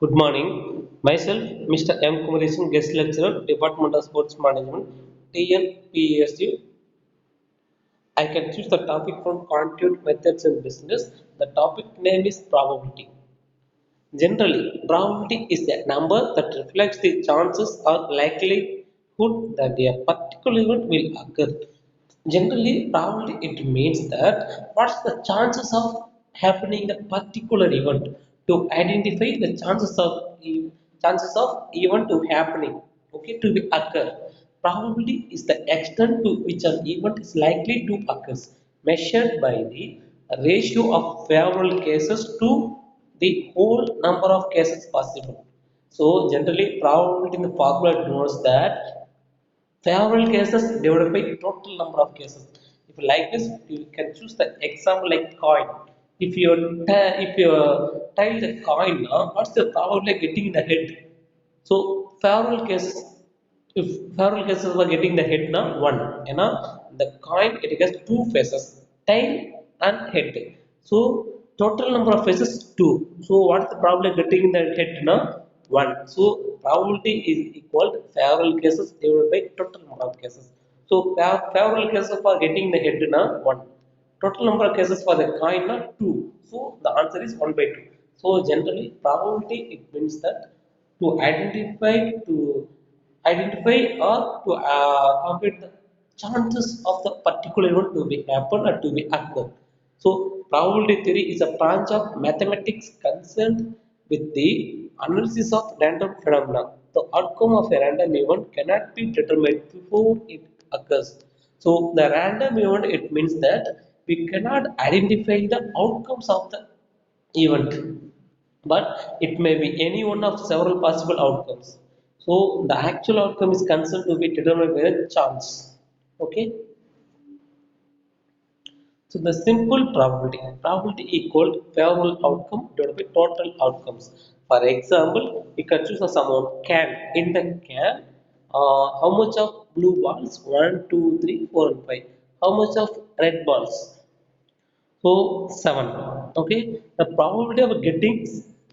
Good morning. Myself, Mr. M. Kumaresan, Guest Lecturer, Department of Sports Management, TNPSU. I can choose the topic from Quantitative Methods in Business. The topic name is probability. Generally, probability is a number that reflects the chances or likelihood that a particular event will occur. Generally, probability it means that what's the chances of happening the particular event to identify the chances of event to happening, okay, to be occur. Probability is the extent to which an event is likely to occur, measured by the ratio of favorable cases to the whole number of cases possible. So generally, probability in the formula denotes that favorable cases divided by total number of cases. If you like this, you can choose the example like coin. If you tile the coin, what's the probability of getting in the head? So favorable cases, if favorable cases were getting the head now one, the coin it has two faces, tail and head. So total number of faces two. So what is the probability of getting in the head now? One. So probability is equal to favorable cases divided by total number of cases. So favorable cases for getting the head now one. Total number of cases for the coin are two. So the answer is 1 by 2. So generally probability it means that to identify or to calculate the chances of the particular event to be happen or to be occur. So probability theory is a branch of mathematics concerned with the analysis of random phenomena. The outcome of a random event cannot be determined before it occurs. So the random event it means that we cannot identify the outcomes of the event, but it may be any one of several possible outcomes. So the actual outcome is concerned to be determined by the chance. Okay. So the simple probability equal favorable outcome divided by total outcomes. For example, we can choose some can. In the can, how much of blue balls? One, two, three, four, and 5. How much of red balls? So 7. Okay. The probability of getting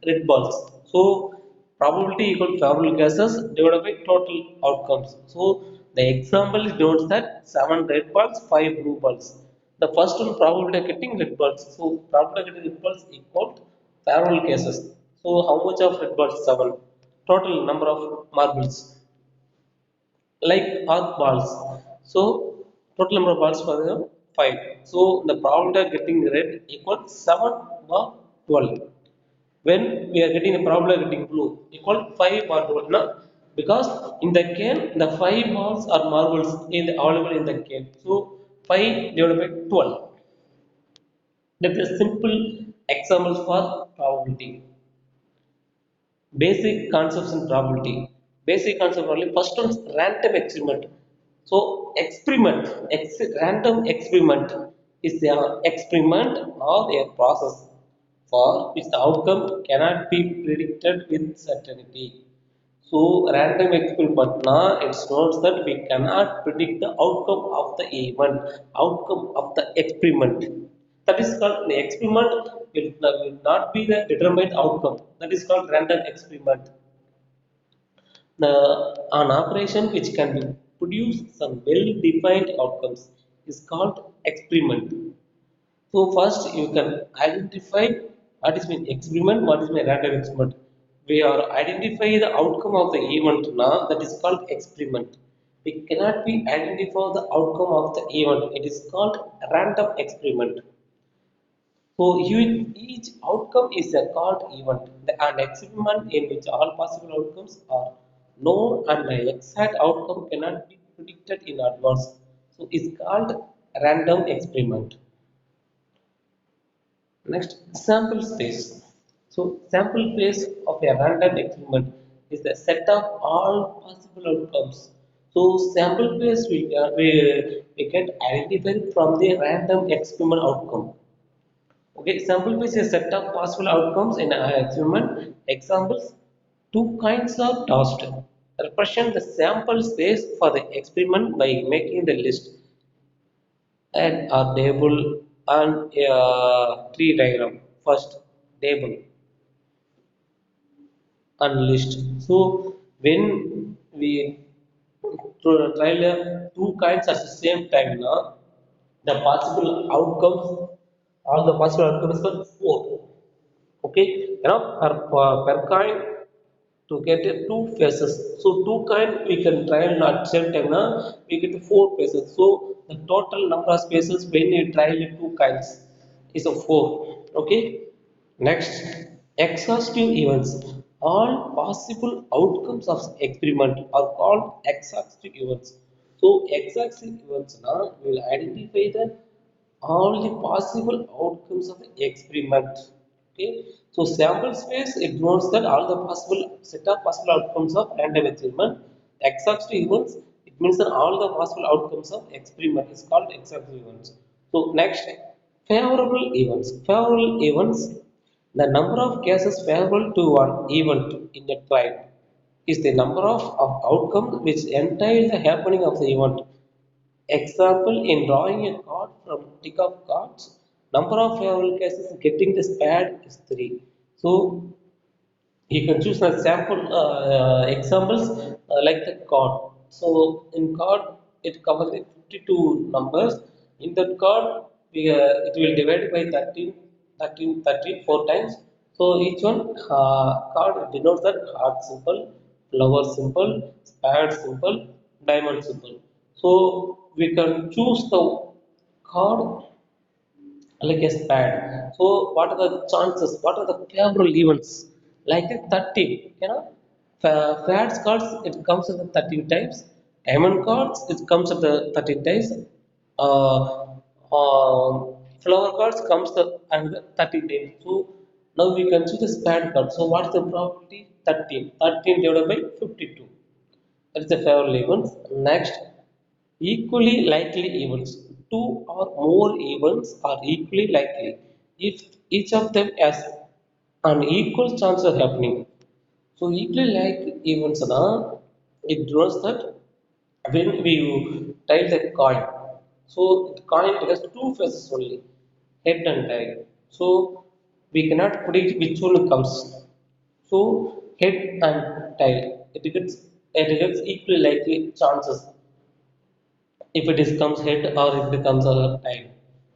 red balls. So probability equal to favorable cases divided by total outcomes. So the example denotes that 7 red balls, 5 blue balls. The first one probability of getting red balls. So probability of getting red balls equal to favorable cases. So how much of red balls? 7. Total number of marbles like earth balls. So total number of balls for the 5. So the probability of getting red equals 7 or 12. When we are getting the probability of getting blue equal 5 or 12. Now, because in the cane the 5 balls are marbles in the available in the cane. So 5 divided by 12. That is simple examples for probability. Basic concepts in probability. Basic concept only. First one is random experiment. So random experiment is an experiment or a process for which the outcome cannot be predicted with certainty. So random experiment now it shows that we cannot predict the outcome of the event, outcome of the experiment. That is called the experiment will not be the determined outcome. That is called random experiment. An operation which can be produce some well-defined outcomes is called experiment. So first you can identify what is my experiment, what is my random experiment. We are identify the outcome of the event now that is called experiment. We cannot be identify the outcome of the event. It is called random experiment. So each outcome is a called event. An experiment in which all possible outcomes are known and the exact outcome cannot be predicted in advance. So it's called random experiment. Next, sample space. So, sample space of a random experiment is the set of all possible outcomes. So, sample space we get identified from the random experiment outcome. Okay, sample space is a set of possible outcomes in an experiment. Examples: two coins are tossed. Represent the sample space for the experiment by making the list and a table and a tree diagram. First, table. unleashed. So when we trial two kinds at the same time now, the possible outcomes, all the possible outcomes are four. Okay, per coin to get two faces. So two coin we can trial at same time now we get four faces. So the total number of spaces when you trial two coins is a four. Okay. Next, exhaustive events. All possible outcomes of experiment are called exhaustive events. So exhaustive events now will identify the all the possible outcomes of the experiment. Okay, so sample space ignores that all the possible set of possible outcomes of random experiment. Exhaustive events, it means that all the possible outcomes of experiment is called exhaustive events. So next, favorable events. Favorable events, the number of cases favorable to one event in a trial is the number of outcomes which entail the happening of the event. Example, in drawing a card from deck of cards, number of favorable cases getting the spade is 3. So you can choose the sample examples like the card. So in card it covers 52 numbers. In that card it will divide by 13, 13, 13 4 times. So each one card denotes that heart symbol, flower symbol, spade symbol, diamond symbol. So we can choose the card like a spade. So what are the chances? What are the favorable events? Like a 13, fat cards it comes at the 13 times. Diamond cards it comes at the 13 times. Uh, Flower cards comes the another 13 times. So now we can see the spade card. So what is the probability? 13. 13 divided by 52. That is the favorable events. Next, equally likely events. Two or more events are equally likely if each of them has an equal chance of happening. So equally likely events now it draws that when we tile the coin. So the coin has two faces only, head and tail. So we cannot predict which one comes. So head and tail, it gets equally likely chances if it is comes head or it becomes a tail.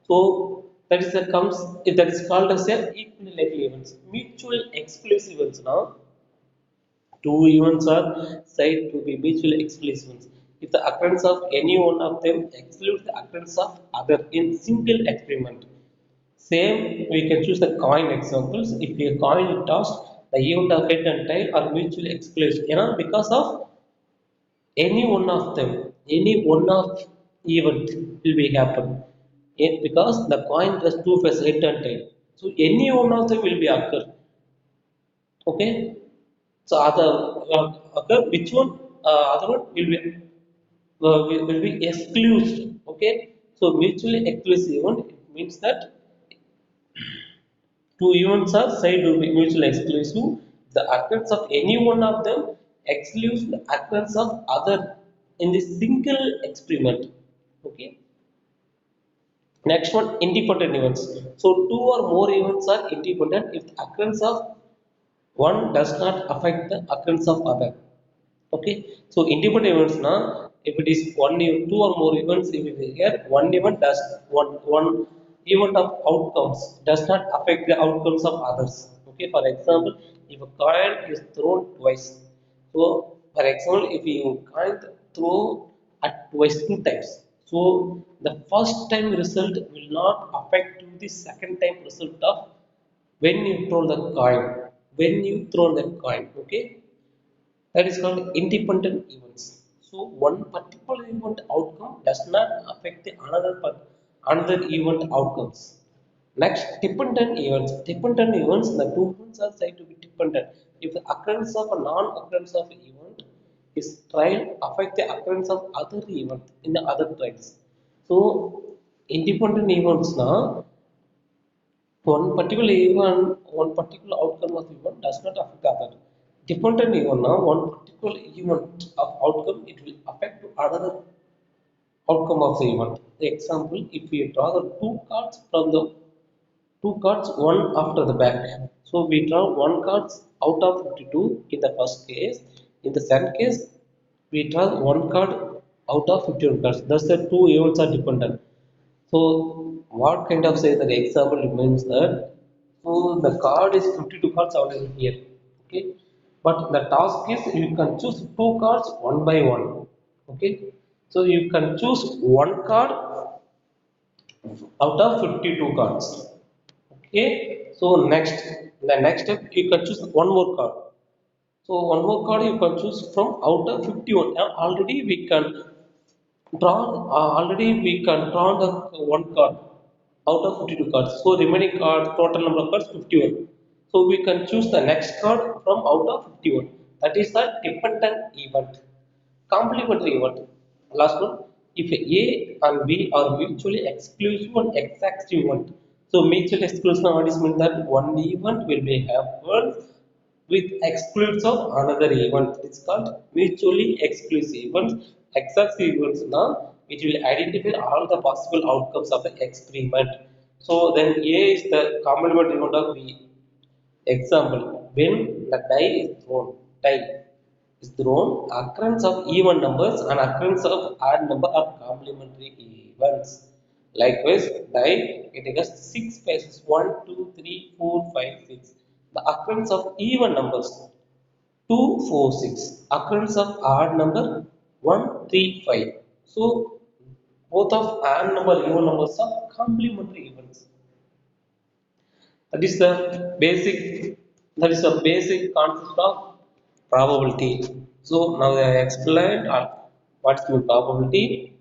So that is a comes that is called as a equally likely events. Mutual exclusive events now. Two events are said to be mutually exclusive if the occurrence of any one of them excludes the occurrence of other in single experiment. Same, we can choose the coin examples. If a coin is tossed, the event of head and tail are mutually exclusive. Because of any one of event will be happen. Because the coin has two faces, head and tail. So any one of them will be occur. Okay. So other occur which one other one will be exclusive. Okay. So mutually exclusive one it means that two events are said to be mutually exclusive. The occurrence of any one of them excludes the occurrence of other in the single experiment. Okay. Next one, independent events. So two or more events are independent if the occurrence of one does not affect the occurrence of other. Okay, so independent events now, if it is two or more events, if it is here, one event does one event of outcomes does not affect the outcomes of others. Okay, for example, if a coin is thrown twice, so for example, if you coin throw at twice two times, so the first time result will not affect to the second time result of when you throw the coin, when you throw the coin. Okay, that is called independent events. So one particular event outcome does not affect the another event outcomes. Next, dependent events. Dependent events, the two events are said to be dependent. If the occurrence of a non-occurrence of an event is trial affect the occurrence of other event in the other trials. So independent events now one particular outcome of event does not affect the other. Dependent event now, one particular event of outcome, it will affect to another outcome of the event. The example, if we draw the two cards from the two cards one after the back. So we draw one cards out of 52 in the first case. In the second case, we draw one card out of 51 cards. Thus the two events are dependent. So what kind of say that example means that so the card is 52 cards already here. Okay. But the task is you can choose two cards one by one. Okay. So you can choose one card out of 52 cards. Okay, so the next step you can choose one more card. So one more card you can choose from out of 51. Already we can draw the one card out of 52 cards. So remaining card total number of cards 51. So we can choose the next card from out of 51. That is the dependent event. Complementary event. Last one. If A and B are mutually exclusive and exact event. So mutually exclusive what means that one event will be happened with excludes of another event. It's called mutually exclusive events. Exact events now which will identify all the possible outcomes of the experiment. So then A is the complementary event of B. Example, when the die is thrown, occurrence of even numbers and occurrence of odd number are complementary events. Likewise, die getting us 6 spaces 1, 2, 3, 4, 5, 6. The occurrence of even numbers 2, 4, 6. Occurrence of odd number 1, 3, 5. So, both of odd number even numbers are complementary events. That is the basic concept of probability. So now I have explained what's the probability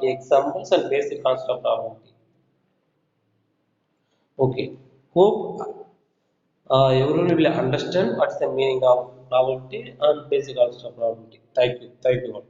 examples and basic concept of probability. Okay. Hope everyone will understand what's the meaning of probability and basic concept of probability. Thank you. Thank you all.